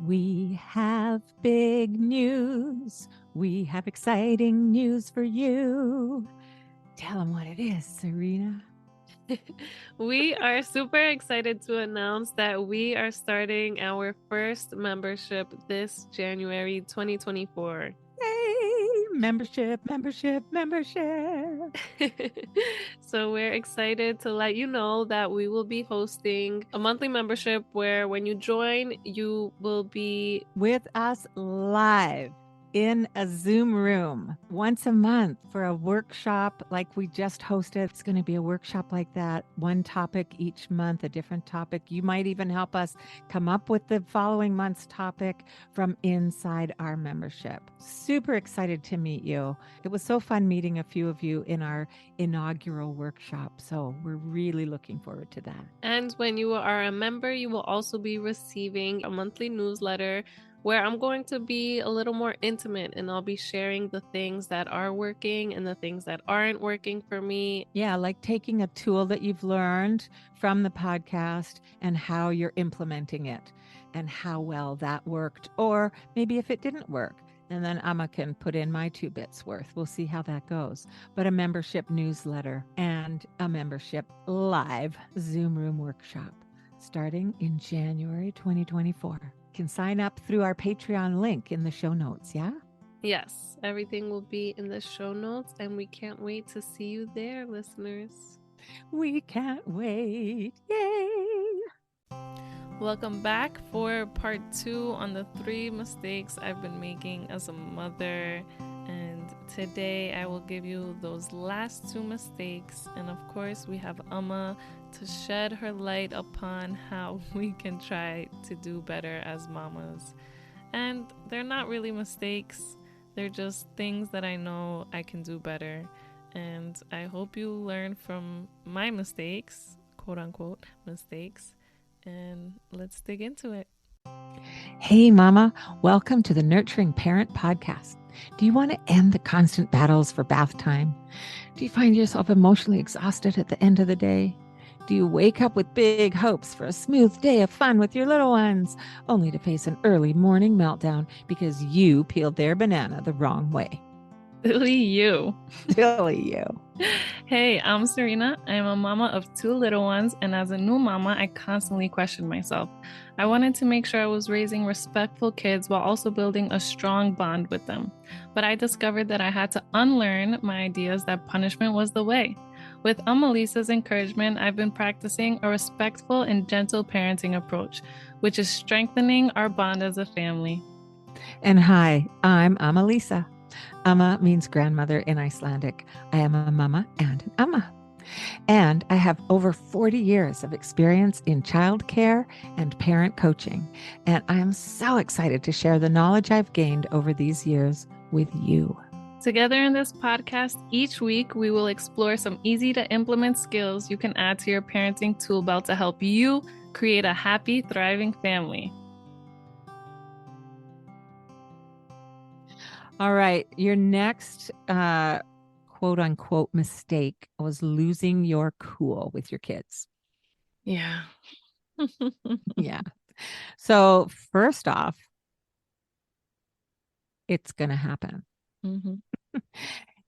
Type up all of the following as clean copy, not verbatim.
We have big news. We have exciting news for you. Tell them what it is, Sareena. We are super excited to announce that we are starting our first membership this January 2024. Yay! Membership. So we're excited to let you know that we will be hosting a monthly membership where when you join, you will be With us live in a Zoom room once a month for a workshop like we just hosted. It's going to be a workshop like that, one topic each month, a different topic. You might even help us come up with the following month's topic from inside our membership. Super excited to meet you. It was so fun meeting a few of you in our inaugural workshop. So we're really looking forward to that. And when you are a member, you will also be receiving a monthly newsletter where I'm going to be a little more intimate and I'll be sharing the things that are working and the things that aren't working for me. Yeah, like taking a tool that you've learned from the podcast and how you're implementing it and how well that worked, or maybe if it didn't work. And then Amma can put in my 2 bits worth. We'll see how that goes. But a membership newsletter and a membership live Zoom room workshop starting in January 2024. You can sign up through our Patreon link in the show notes. Yeah. Yes, everything will be in the show notes, and we can't wait to see you there, listeners. We can't wait. Yay. Welcome back for part 2 on the 3 mistakes I've been making as a mother. And today I will give you those last 2 mistakes. And of course, we have Amma to shed her light upon how we can try to do better as mamas. And they're not really mistakes, they're just things that I know I can do better. And I hope you learn from my mistakes, quote unquote mistakes. And let's dig into it. Hey, Mama, welcome to the Nurturing Parent Podcast. Do you want to end the constant battles for bath time? Do you find yourself emotionally exhausted at the end of the day? Do you wake up with big hopes for a smooth day of fun with your little ones, only to face an early morning meltdown because you peeled their banana the wrong way? Silly you. Silly you. Hey, I'm Sareena. I'm a mama of 2 little ones, and as a new mama, I constantly questioned myself. I wanted to make sure I was raising respectful kids while also building a strong bond with them. But I discovered that I had to unlearn my ideas that punishment was the way. With Amma Lisa's encouragement, I've been practicing a respectful and gentle parenting approach, which is strengthening our bond as a family. And hi, I'm Amma Lisa. Amma means grandmother in Icelandic. I am a mama and an Amma. And I have over 40 years of experience in childcare and parent coaching. And I am so excited to share the knowledge I've gained over these years with you. Together in this podcast, each week we will explore some easy to implement skills you can add to your parenting tool belt to help you create a happy, thriving family. All right. Your next quote unquote mistake was losing your cool with your kids. Yeah. Yeah. So, first off, it's going to happen. Mm-hmm.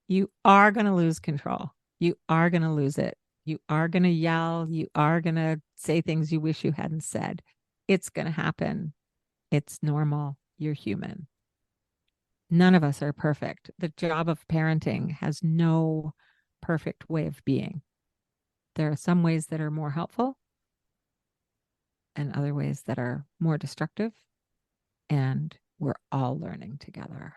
You are going to lose control. You are going to lose it. You are going to yell. You are going to say things you wish you hadn't said. It's going to happen. It's normal. You're human. None of us are perfect. The job of parenting has no perfect way of being. There are some ways that are more helpful and other ways that are more destructive. And we're all learning together.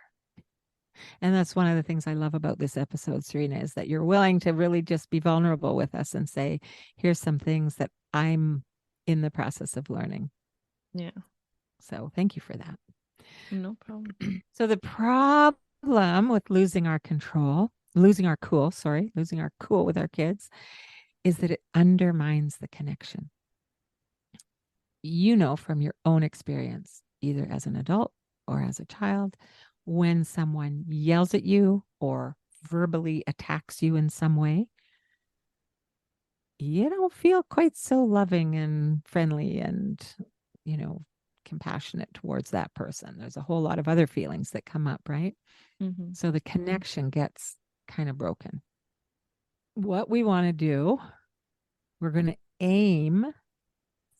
And that's one of the things I love about this episode, Sareena, is that you're willing to really just be vulnerable with us and say, here's some things that I'm in the process of learning. Yeah. So thank you for that. No problem. So the problem with losing our cool with our kids is that it undermines the connection. You know from your own experience, either as an adult or as a child, when someone yells at you or verbally attacks you in some way, you don't feel quite so loving and friendly and, compassionate towards that person. There's a whole lot of other feelings that come up, right? Mm-hmm. So the connection gets kind of broken. What we want to do, we're going to aim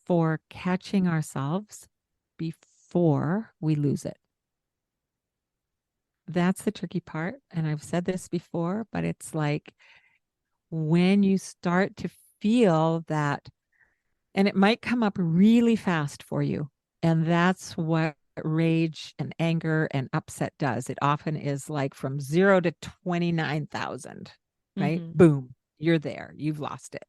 for catching ourselves before we lose it. That's the tricky part. And I've said this before, but it's like when you start to feel that, and it might come up really fast for you. And that's what rage and anger and upset does. It often is like from 0 to 29,000, right? Mm-hmm. Boom, you're there. You've lost it.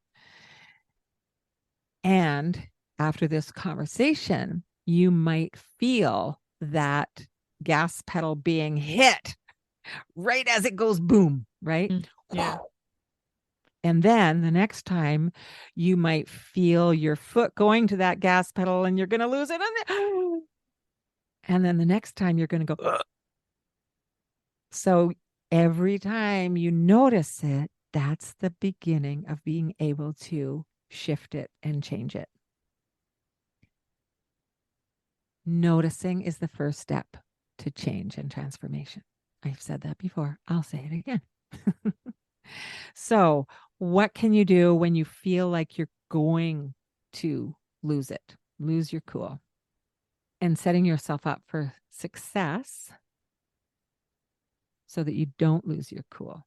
And after this conversation, you might feel that gas pedal being hit right as it goes boom, right? Mm. Yeah. And then the next time you might feel your foot going to that gas pedal and you're going to lose it. And then the next time you're going to go. Ugh. So every time you notice it, that's the beginning of being able to shift it and change it. Noticing is the first step to change and transformation. I've said that before. I'll say it again. So, what can you do when you feel like you're going to lose it, lose your cool, and setting yourself up for success so that you don't lose your cool?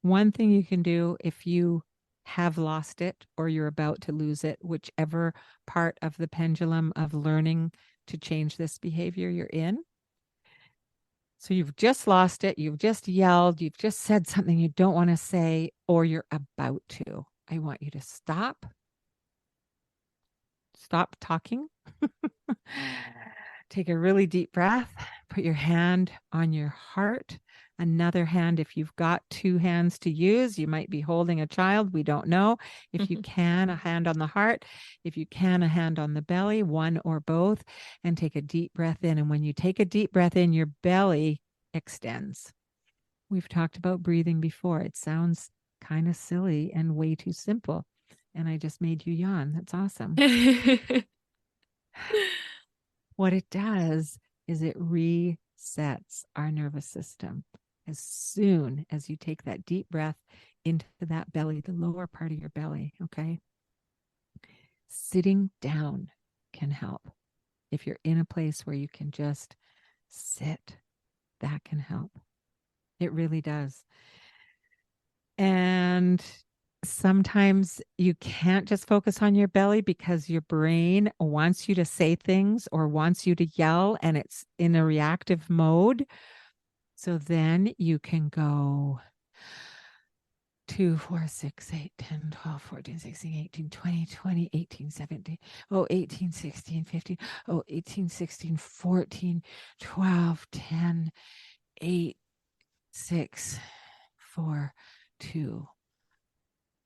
One thing you can do if you have lost it or you're about to lose it, whichever part of the pendulum of learning to change this behavior you're in. So you've just lost it, you've just yelled, you've just said something you don't want to say, or you're about to. I want you to stop talking. Take a really deep breath, put your hand on your heart. Another hand, if you've got two hands to use, you might be holding a child. We don't know. If you Mm-hmm. can, a hand on the heart. If you can, a hand on the belly, one or both, and take a deep breath in. And when you take a deep breath in, your belly extends. We've talked about breathing before. It sounds kind of silly and way too simple. And I just made you yawn. That's awesome. What it does is it resets our nervous system. As soon as you take that deep breath into that belly, the lower part of your belly, okay? Sitting down can help. If you're in a place where you can just sit, that can help. It really does. And sometimes you can't just focus on your belly because your brain wants you to say things or wants you to yell and it's in a reactive mode. So then you can go 2, 4, 6, 8, 10, 12, 14, 16, 18, 20, 20, 18, 17, oh, 18, 16, 15, oh, 18, 16, 14, 12, 10, 8, 6, 4, 2.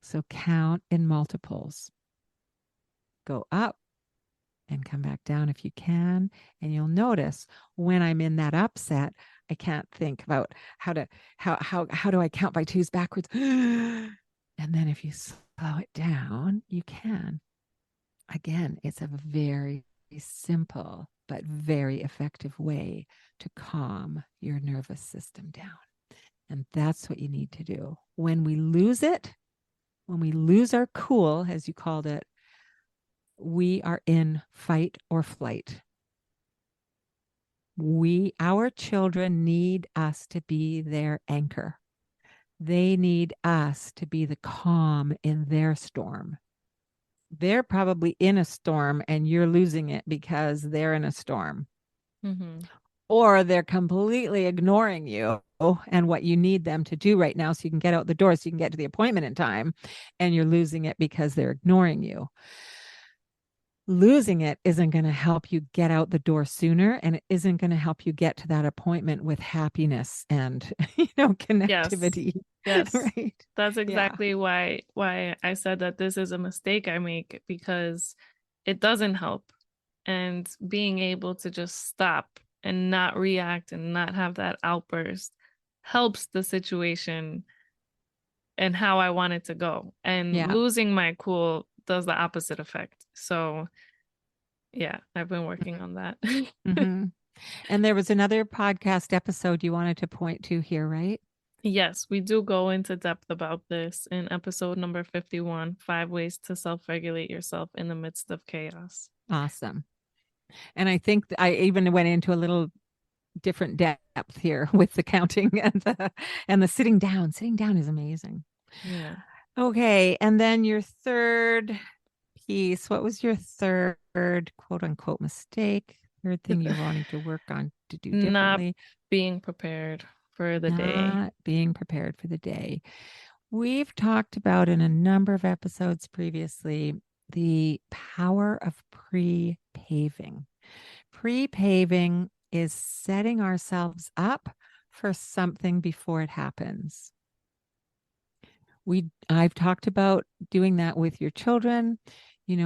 So count in multiples. Go up and come back down if you can. And you'll notice when I'm in that upset, I can't think about how do I count by twos backwards. And then if you slow it down, you can. Again, it's a very simple but very effective way to calm your nervous system down. And that's what you need to do. When we lose it, when we lose our cool, as you called it, we are in fight or flight. Our children need us to be their anchor. They need us to be the calm in their storm. They're probably in a storm and you're losing it because they're in a storm. Mm-hmm. Or they're completely ignoring you and what you need them to do right now so you can get out the door so you can get to the appointment in time, and you're losing it because they're ignoring you. Losing it isn't going to help you get out the door sooner, and it isn't going to help you get to that appointment with happiness and Yes. connectivity. Yes. Right? That's Yeah. exactly why I said that this is a mistake I make, because it doesn't help. And being able to just stop and not react and not have that outburst helps the situation and how I want it to go. And Yeah. losing my cool does the opposite effect. So Yeah, I've been working on that. Mm-hmm. And there was another podcast episode you wanted to point to here, right? Yes, we do go into depth about this in episode number 51, 5 ways to self-regulate yourself in the midst of chaos. Awesome. And I think I even went into a little different depth here with the counting and the sitting down. Sitting down is amazing. Yeah. Okay, and then your third piece. What was your third quote unquote mistake? Third thing you're wanting to work on to do Not differently? being prepared for the day. Not being prepared for the day. We've talked about in a number of episodes previously the power of pre-paving. Pre-paving is setting ourselves up for something before it happens. I've talked about doing that with your children,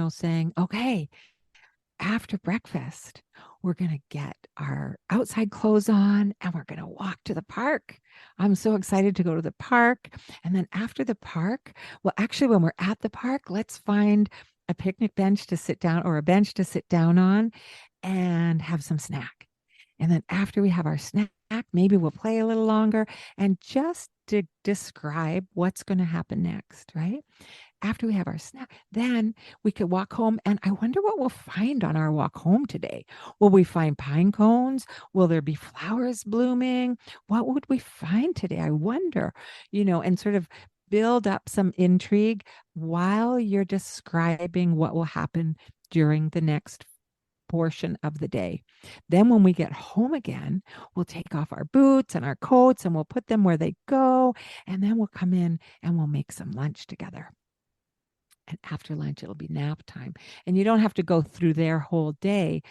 saying, okay, after breakfast, we're going to get our outside clothes on and we're going to walk to the park. I'm so excited to go to the park. And then after the park, well, actually, when we're at the park, let's find a picnic bench to sit down or a bench to sit down on and have some snack. And then after we have our snack, maybe we'll play a little longer and just to describe what's going to happen next, right? After we have our snack, then we could walk home. And I wonder what we'll find on our walk home today. Will we find pine cones? Will there be flowers blooming? What would we find today? I wonder, and sort of build up some intrigue while you're describing what will happen during the next portion of the day. Then when we get home again, we'll take off our boots and our coats and we'll put them where they go. And then we'll come in and we'll make some lunch together. And after lunch, it'll be nap time. And you don't have to go through their whole day.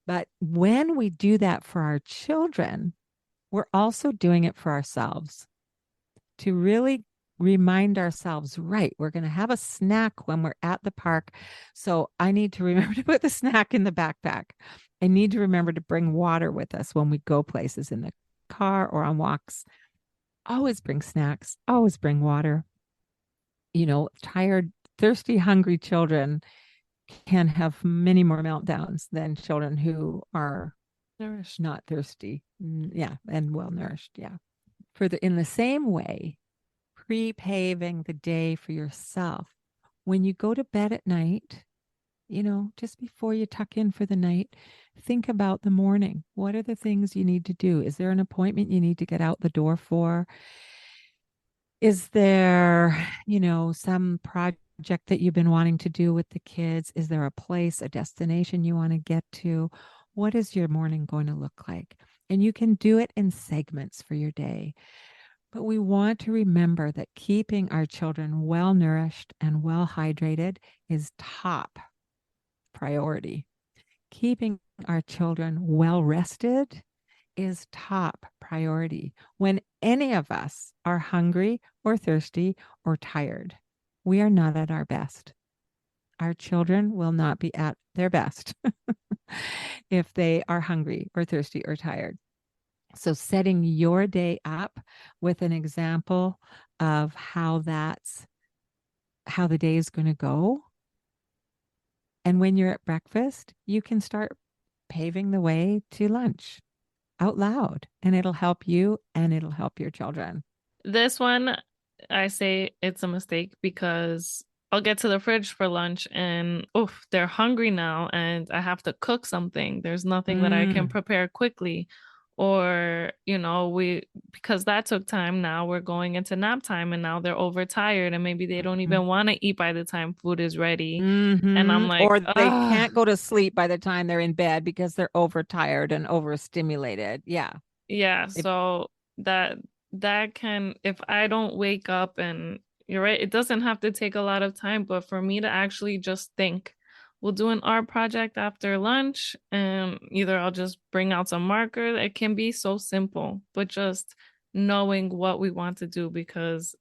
But when we do that for our children, we're also doing it for ourselves to really remind ourselves, right, we're going to have a snack when we're at the park. So I need to remember to put the snack in the backpack. I need to remember to bring water with us when we go places in the car or on walks. Always bring snacks, always bring water. Tired, thirsty, hungry children can have many more meltdowns than children who are Nourished. not thirsty. Yeah, and well nourished. Yeah. In the same way, pre-paving the day for yourself. When you go to bed at night, just before you tuck in for the night, think about the morning. What are the things you need to do? Is there an appointment you need to get out the door for? Is there, some project that you've been wanting to do with the kids? Is there a place, a destination you want to get to? What is your morning going to look like? And you can do it in segments for your day. But we want to remember that keeping our children well nourished and well hydrated is top priority. Keeping our children well rested is top priority. When any of us are hungry or thirsty or tired, we are not at our best. Our children will not be at their best if they are hungry or thirsty or tired. So, setting your day up with an example of how the day is going to go. And when you're at breakfast, you can start paving the way to lunch out loud, and it'll help you and it'll help your children. This one, I say it's a mistake because I'll get to the fridge for lunch and oof, they're hungry now and I have to cook something. There's nothing that I can Mm, prepare quickly. Or, because that took time, now we're going into nap time and now they're overtired and maybe they don't mhm, even want to eat by the time food is ready. And I'm mhm. like, Or they ah, can't go to sleep by the time they're in bed because they're overtired and overstimulated. Yeah. yeah, If, so that can, if I don't wake up, and you're right, it doesn't have to take a lot of time, but for me to actually just think, we'll do an art project after lunch, and either I'll just bring out some marker. It can be so simple, but just knowing what we want to do, because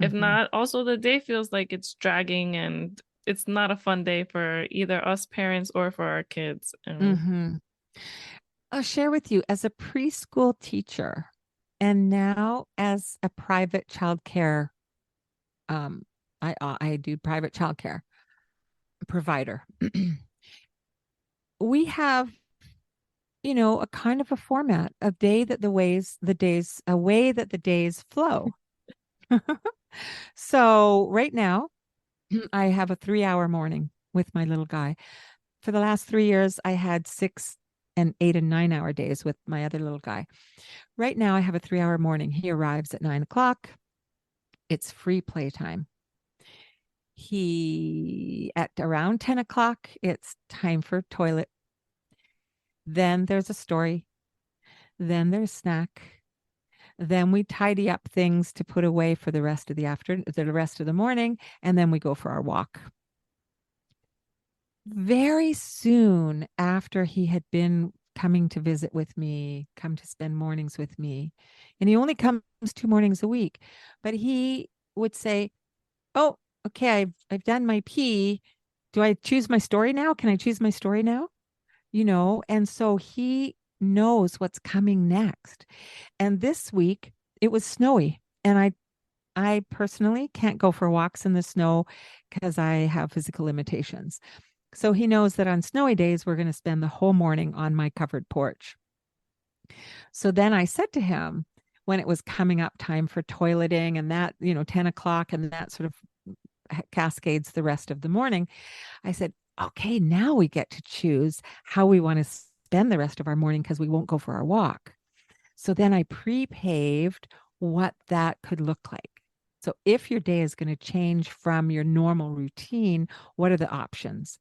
if mhm, not, also the day feels like it's dragging and it's not a fun day for either us parents or for our kids. And mhm. I'll share with you as a preschool teacher and now as a private childcare. Um, I do private childcare provider. we have, a kind of a format, a day that the days, a way that the days flow. So right now, I have a 3 hour morning with my little guy. For the last 3 years, I had 6 and 8 and 9 hour days with my other little guy. Right now, I have a 3 hour morning. He arrives at 9 o'clock. It's free playtime. He, at around 10 o'clock, it's time for toilet. Then there's a story. Then there's snack. Then we tidy up things to put away for the rest of the rest of the morning, and then we go for our walk. Very soon after he had been coming to visit with me, come to spend mornings with me, and he only comes 2 mornings a week, but he would say, "Oh, okay, I've done my pee. Do I choose my story now? Can I choose my story now?" And so he knows what's coming next. And this week it was snowy, and I personally can't go for walks in the snow because I have physical limitations. So he knows that on snowy days, we're going to spend the whole morning on my covered porch. So then I said to him, when it was coming up time for toileting and that, 10 o'clock, and that sort of cascades the rest of the morning, I said, okay, now we get to choose how we want to spend the rest of our morning because we won't go for our walk. So then I pre-paved what that could look like. So if your day is going to change from your normal routine, what are the options?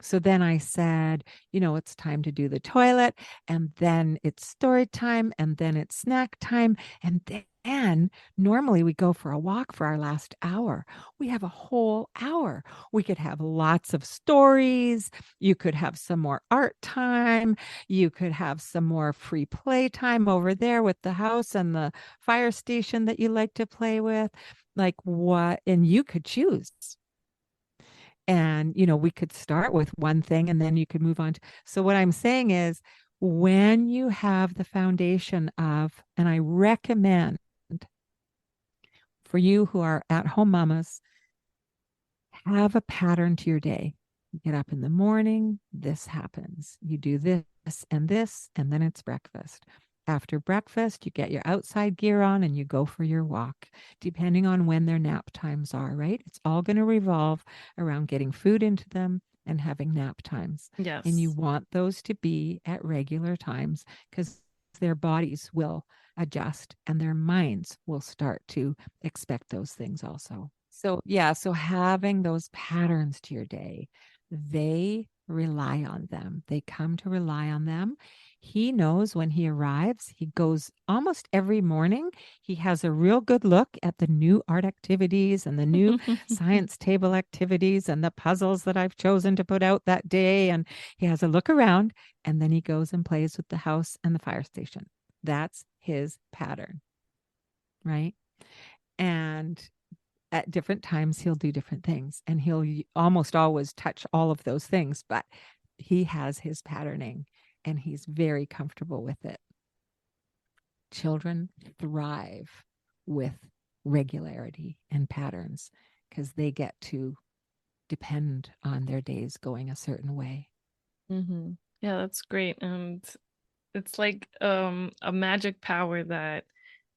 So then I said, it's time to do the toilet, and then it's story time, and then it's snack time. And then normally we go for a walk for our last hour. We have a whole hour. We could have lots of stories. You could have some more art time. You could have some more free play time over there with the house and the fire station that you like to play with. Like what? And you could choose. And we could start with one thing and then you could move on so what I'm saying is, when you have the foundation of, and I recommend for you who are at home mamas, have a pattern to your day. You get up in the morning, this happens. You do this, and then it's breakfast. After breakfast, you get your outside gear on and you go for your walk, depending on when their nap times are, right? It's all going to revolve around getting food into them and having nap times. And you Yes. want those to be at regular times because their bodies will adjust and their minds will start to expect those things also. So, yeah, so having those patterns to your day, they rely on them. They come to rely on them. He knows when he arrives, he goes almost every morning. He has a real good look at the new art activities and the new science table activities and the puzzles that I've chosen to put out that day. And he has a look around, and then he goes and plays with the house and the fire station. That's his pattern, right? And at different times he'll do different things, and he'll almost always touch all of those things, but he has his patterning and he's very comfortable with it. Children thrive with regularity and patterns because they get to depend on their days going a certain way. Mm-hmm. Yeah, that's great. And it's like a magic power that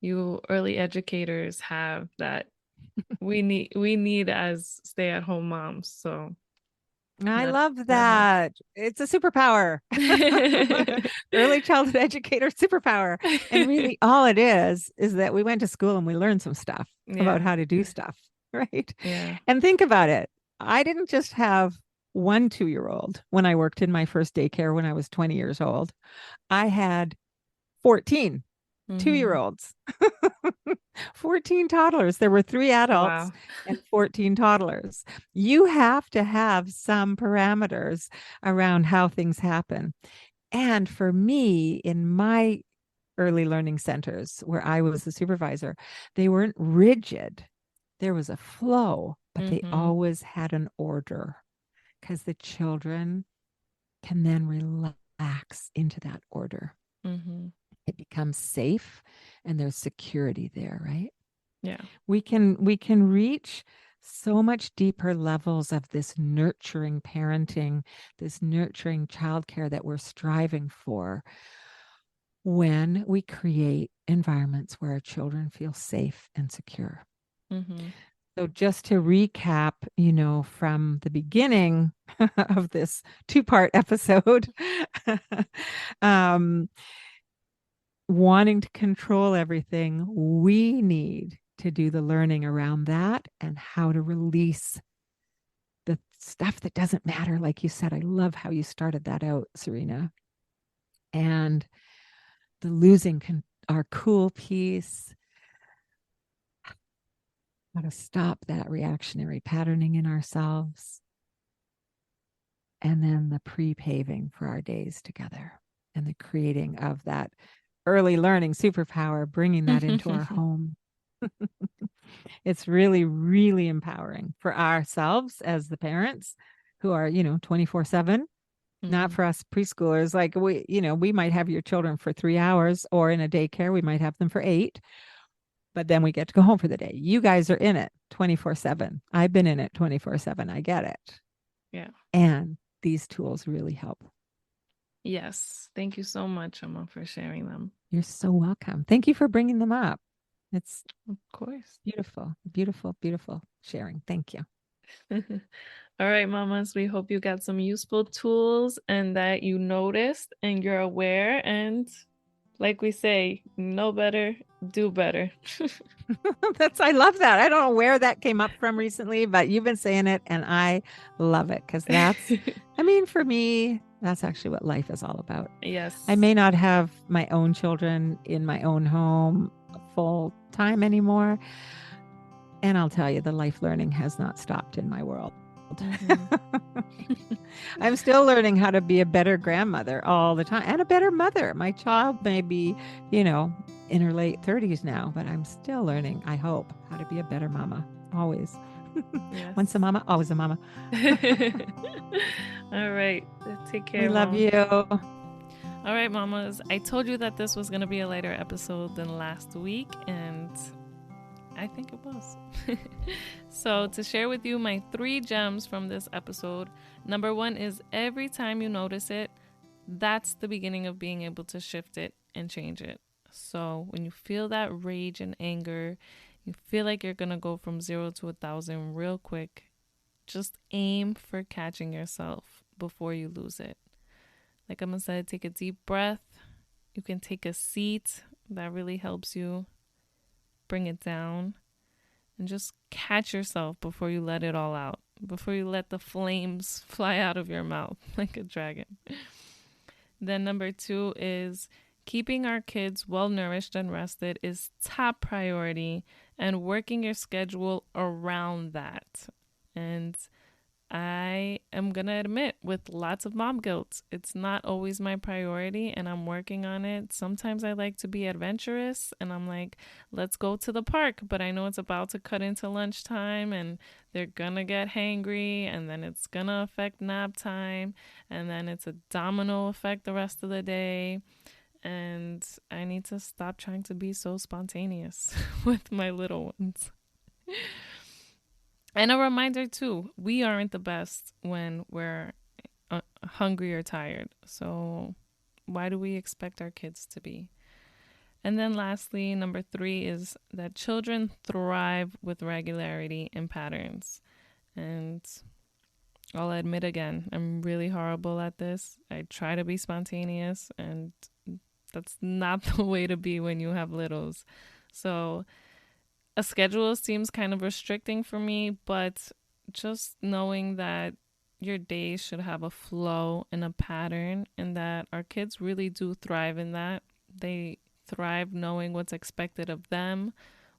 you early educators have that we need as stay-at-home moms. So I that love that helps. that. It's a superpower. Early childhood educator superpower. And really, all it is that we went to school and we learned some stuff about Yeah. how to do stuff, right? Yeah. And think about it. I didn't just have one 2 year old when I worked in my first daycare when I was 20 years old. I had 14 2 year Mm-hmm. olds, 14 toddlers. There were three adults Wow. and 14 toddlers. You have to have some parameters around how things happen. And for me, in my early learning centers where I was the supervisor, they weren't rigid. There was a flow, but they Mm-hmm. always had an order because the children can then relax into that order. Mm-hmm. It becomes safe and there's security there, right? Yeah. We can reach so much deeper levels of this nurturing parenting, this nurturing childcare that we're striving for when we create environments where our children feel safe and secure. Mm-hmm. So, just to recap, from the beginning of this two-part episode, um, wanting to control everything, we need to do the learning around that and how to release the stuff that doesn't matter. Like you said, I love how you started that out, Sareena. And the losing our cool piece, how to stop that reactionary patterning in ourselves, and then the pre-paving for our days together and the creating of that early learning superpower, bringing that into our home. It's really, really empowering for ourselves as the parents who are, 24/7. Not Mm-hmm. for us preschoolers. Like we might have your children for 3 hours, or in a daycare, we might have them for 8, but then we get to go home for the day. You guys are in it 24/7. I've been in it 24/7. I get it. Yeah. And these tools really help. Yes. Thank you so much, Amma, for sharing them. You're so welcome. Thank you for bringing them up. It's Of course. beautiful, beautiful, beautiful sharing. Thank you. All right, mamas, we hope you got some useful tools and that you noticed and you're aware. And like we say, know better, do better. I love that. I don't know where that came up from recently, but you've been saying it and I love it because for me, that's actually what life is all about. I Yes. may not have my own children in my own home full time anymore. And I'll tell you, the life learning has not stopped in my world. Mm-hmm. I'm still learning how to be a better grandmother all the time and a better mother. My child may be, in her late 30s now, but I'm still learning, I hope, how to be a better mama. Always. Yes. Once a mama, always a mama. All right. Take care, We love Mom. you. All right, mamas. I told you that this was going to be a lighter episode than last week, and I think it was. So, to share with you my 3 gems from this episode, number 1 is every time you notice it, that's the beginning of being able to shift it and change it. So, when you feel that rage and anger, you feel like you're going to go from 0 to 1,000 real quick, just aim for catching yourself before you lose it. Like Emma said, take a deep breath. You can take a seat. That really helps you bring it down. And just catch yourself before you let it all out. Before you let the flames fly out of your mouth like a dragon. Then number 2 is keeping our kids well nourished and rested is top priority, and working your schedule around that. And I am going to admit, with lots of mom guilt, it's not always my priority, and I'm working on it. Sometimes I like to be adventurous, and I'm like, let's go to the park, but I know it's about to cut into lunchtime, and they're going to get hangry, and then it's going to affect nap time, and then it's a domino effect the rest of the day. And I need to stop trying to be so spontaneous with my little ones. And a reminder too, we aren't the best when we're hungry or tired. So why do we expect our kids to be? And then lastly, number 3 is that children thrive with regularity and patterns. And I'll admit again, I'm really horrible at this. I try to be spontaneous, and that's not the way to be when you have littles. So a schedule seems kind of restricting for me, but just knowing that your days should have a flow and a pattern, and that our kids really do thrive in that. They thrive knowing what's expected of them,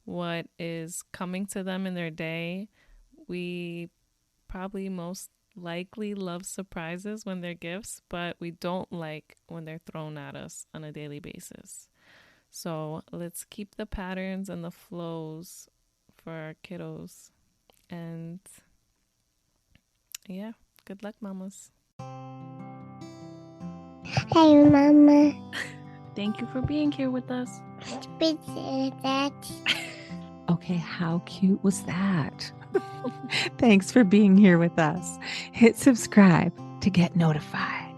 what is coming to them in their day. We probably most likely love surprises when they're gifts, but we don't like when they're thrown at us on a daily basis. So let's keep the patterns and the flows for our kiddos. And yeah, good luck, mamas. Hey, Mama. Thank you for being here with us. Appreciate that. Okay, how cute was that? Thanks for being here with us. Hit subscribe to get notified.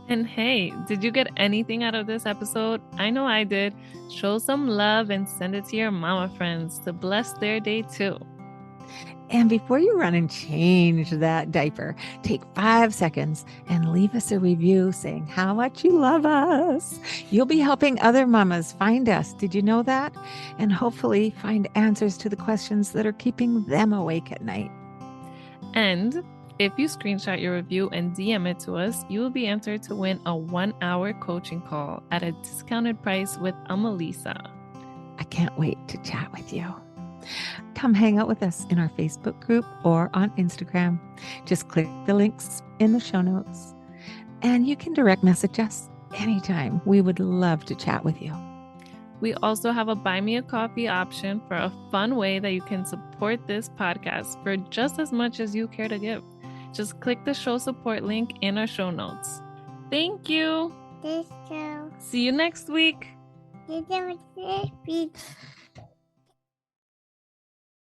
And hey, did you get anything out of this episode? I know I did. Show some love and send it to your mama friends to bless their day too. And before you run and change that diaper, take 5 seconds and leave us a review saying how much you love us. You'll be helping other mamas find us. Did you know that? And hopefully find answers to the questions that are keeping them awake at night. And if you screenshot your review and DM it to us, you will be entered to win a 1-hour coaching call at a discounted price with Amma Lisa. I can't wait to chat with you. Come hang out with us in our Facebook group or on Instagram. Just click the links in the show notes. And you can direct message us anytime. We would love to chat with you. We also have a buy me a coffee option for a fun way that you can support this podcast for just as much as you care to give. Just click the show support link in our show notes. Thank you. This show. See you next week. You never